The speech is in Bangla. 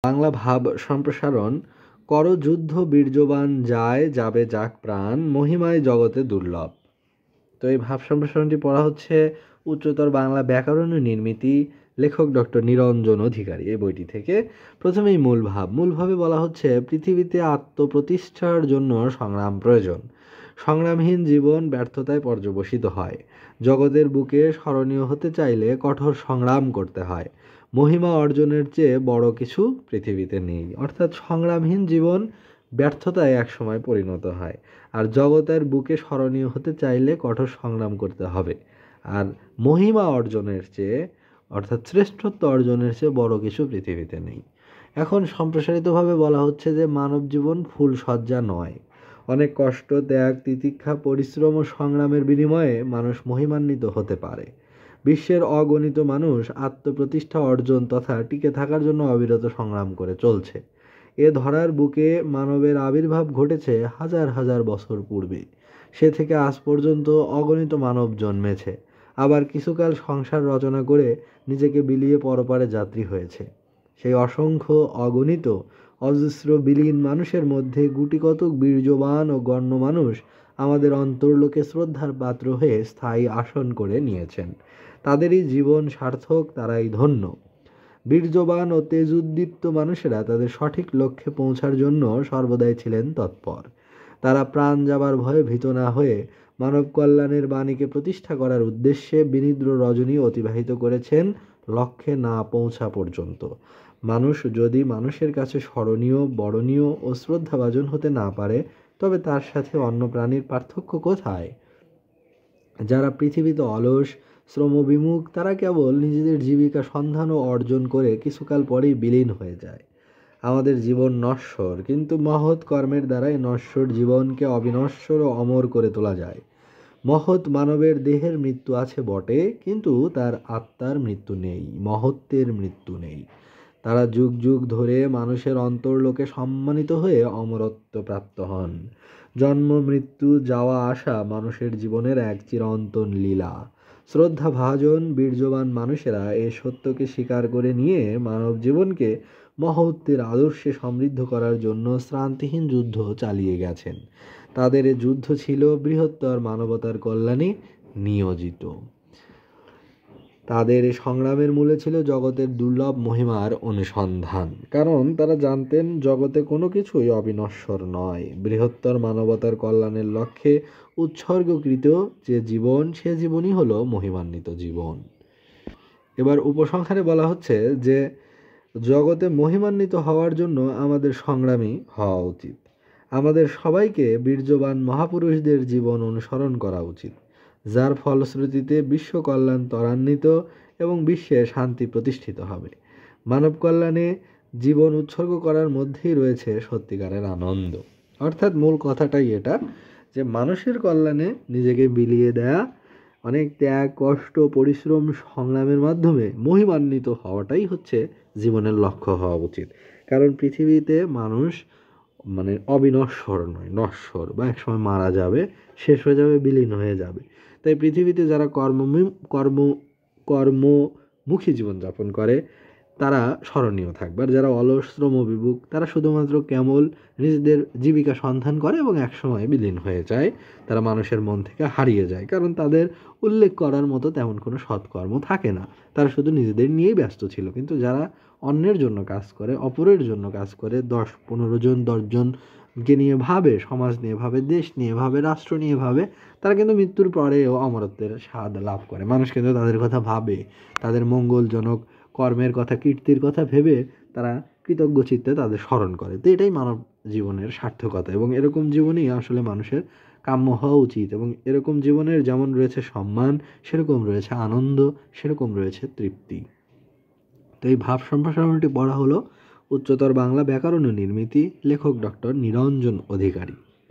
বাংলা ভাব সম্প্রসারণ। কর যুদ্ধ বীর্যবান যায় যাবে যাক প্রাণ, মহিমায় জগতে দুর্লভ। তো এই ভাব সম্প্রসারণটি পড়া হচ্ছে উচ্চতর বাংলা ব্যাকরণ ও নির্মিতি, লেখক ডক্টর নিরঞ্জন অধিকারী, এই বইটি থেকে। প্রথমেই মূলভাবে বলা হচ্ছে পৃথিবীতে আত্মপ্রতিষ্ঠার জন্য সংগ্রাম প্রয়োজন। সংগ্রামহীন জীবন ব্যর্থতায় পর্যবসিত হয়। জগতের বুকে স্মরণীয় হতে চাইলে কঠোর সংগ্রাম করতে হয়। মহিমা অর্জনের চেয়ে বড় কিছু পৃথিবীতে নেই। অর্থাৎ সংগ্রামহীন জীবন ব্যর্থতায় একসময় পরিণত হয়। আর জগতের বুকে স্মরণীয় হতে চাইলে কঠোর সংগ্রাম করতে হবে। আর মহিমা অর্জনের চেয়ে, অর্থাৎ শ্রেষ্ঠত্ব অর্জনের চেয়ে বড় কিছু পৃথিবীতে নেই। এখন সম্প্রসারিতভাবে বলা হচ্ছে যে মানব জীবন ফুলশয্যা নয়। অনেক কষ্ট, ত্যাগ, তিতিক্ষা, পরিশ্রম ও সংগ্রামের বিনিময়ে মানুষ মহিমান্বিত হতে পারে। বিশ্বের অগণিত মানুষ আত্মপ্রতিষ্ঠা অর্জন তথা টিকে থাকার জন্য অবিরত সংগ্রাম করে চলছে। এ ধরার বুকে মানবের আবির্ভাব ঘটেছে হাজার হাজার বছর পূর্বে। সে থেকে আজ পর্যন্ত অগণিত মানব জন্মেছে, আবার কিছুকাল সংসার রচনা করে নিজেকে বিলিয়ে পরপারে যাত্রী হয়েছে। সেই অসংখ্য অগণিত অজস্র বিলীন মানুষের মধ্যে গুটি কতক বীর্যবান ও গণ্য মানুষ আমাদের অন্তর্লোকে শ্রদ্ধার পাত্র হয়ে স্থায়ী আসন করে নিয়েছেন। তাদেরই জীবন সার্থক, তারাই ধন্য। বীর্যবান ও তেজোদ্দীপ্ত মানুষেরা তাদের সঠিক লক্ষ্যে পৌঁছার জন্য সর্বদাই ছিলেন তৎপর। তারা প্রাণ যাবার ভয়ে ভীত না হয়ে মানব কল্যাণের বাণীকে প্রতিষ্ঠা করার উদ্দেশ্যে বিনিদ্র রজনী অতিবাহিত করেছেন লক্ষ্যে না পৌঁছা পর্যন্ত। মানুষ যদি মানুষের কাছে স্মরণীয়, বরণীয় ও শ্রদ্ধাভাজন হতে না পারে, তবে তার সাথে অন্য প্রাণীর পার্থক্য কোথায়? যারা পৃথিবীতে অলস, শ্রমবিমুখ, তারা কেবল নিজেদের জীবিকা সন্ধান ও অর্জন করে কিছুকাল পরেই বিলীন হয়ে যায়। আমাদের জীবন নশ্বর, কিন্তু মহৎ কর্মের দ্বারাই নশ্বর জীবনকে অবিনশ্বর ও অমর করে তোলা যায়। মহৎ মানবের দেহের মৃত্যু আছে বটে, কিন্তু তার আত্মার মৃত্যু নেই, মহত্বের মৃত্যু নেই। তারা যুগ যুগ ধরে মানুষের অন্তর্লোকে সম্মানিত হয়ে অমরত্ব প্রাপ্ত হন। জন্ম, মৃত্যু, যাওয়া আসা মানুষের জীবনের এক চিরন্তন লীলা। শ্রদ্ধাভাজন বীর্যবান মানুষেরা এ সত্যকে স্বীকার করে নিয়ে মানব জীবনকে মহত্বের আদর্শে সমৃদ্ধ করার জন্য শ্রান্তিহীন যুদ্ধ চালিয়ে গেছেন। তাদের এ যুদ্ধ ছিল বৃহত্তর মানবতার কল্যাণে নিয়োজিত। তাদের এই সংগ্রামের মূলে ছিল জগতের দুর্লভ মহিমার অনুসন্ধান। কারণ তারা জানতেন জগতে কোনো কিছুই অবিনশ্বর নয়। বৃহত্তর মানবতার কল্যাণের লক্ষ্যে উৎসর্গকৃত যে জীবন, সে জীবনই হলো মহিমান্বিত জীবন। এবার উপসংহারে বলা হচ্ছে যে জগতে মহিমান্বিত হওয়ার জন্য আমাদের সংগ্রামী হওয়া উচিত। আমাদের সবাইকে বীর্যবান মহাপুরুষদের জীবন অনুসরণ করা উচিত, যার ফলশ্রুতিতে বিশ্ব কল্যাণ ত্বরান্বিত এবং বিশ্বে শান্তি প্রতিষ্ঠিত হবে। মানব কল্যাণে জীবন উৎসর্গ করার মধ্যেই রয়েছে সত্যিকারের আনন্দ। অর্থাৎ মূল কথাটাই এটা, যে মানুষের কল্যাণে নিজেকে বিলিয়ে দেয়া, অনেক ত্যাগ, কষ্ট, পরিশ্রম, সংগ্রামের মাধ্যমে মহিমান্বিত হওয়াটাই হচ্ছে জীবনের লক্ষ্য হওয়া উচিত। কারণ পৃথিবীতে মানুষ অবিনশ্বর নয়, নশ্বর, বা একসময় মারা যাবে, শেষ হয়ে যাবে, বিলীন হয়ে যাবে। তাই পৃথিবীতে যারা কর্মমুখী জীবনযাপন করে তারা স্মরণীয় থাকবে। আর যারা অলস, শ্রমবিমুখ, তারা শুধুমাত্র কেবল নিজেদের জীবিকা সন্ধান করে এবং একসময় বিলীন হয়ে যায়, তারা মানুষের মন থেকে হারিয়ে যায়। কারণ তাদের উল্লেখ করার মতো তেমন কোনো সৎকর্ম থাকে না, তারা শুধু নিজেদের নিয়েই ব্যস্ত ছিল। কিন্তু যারা অন্যের জন্য কাজ করে, অপরের জন্য কাজ করে, 10-15 জন, 10 জনকে নিয়ে ভাবে, সমাজ নিয়ে ভাবে, দেশ নিয়ে ভাবে, রাষ্ট্র নিয়ে ভাবে, তারা কিন্তু মৃত্যুর পরেও অমরত্বের স্বাদ লাভ করে। মানুষ কিন্তু তাদের কথা ভাবে, তাদের মঙ্গলজনক কর্মের কথা, কীর্তির কথা ভেবে তারা কৃতজ্ঞ চিত্তে তাদের স্মরণ করে। তো এটাই মানব জীবনের সার্থকতা, এবং এরকম জীবনই আসলে মানুষের কাম্য হওয়া উচিত। এবং এরকম জীবনের যেমন রয়েছে সম্মান, সেরকম রয়েছে আনন্দ, সেরকম রয়েছে তৃপ্তি। তো এই ভাব সম্প্রসারণটি পড়া হলো উচ্চতর বাংলা ব্যাকরণ ও নির্মিতি, লেখক ডক্টর নিরঞ্জন অধিকারী।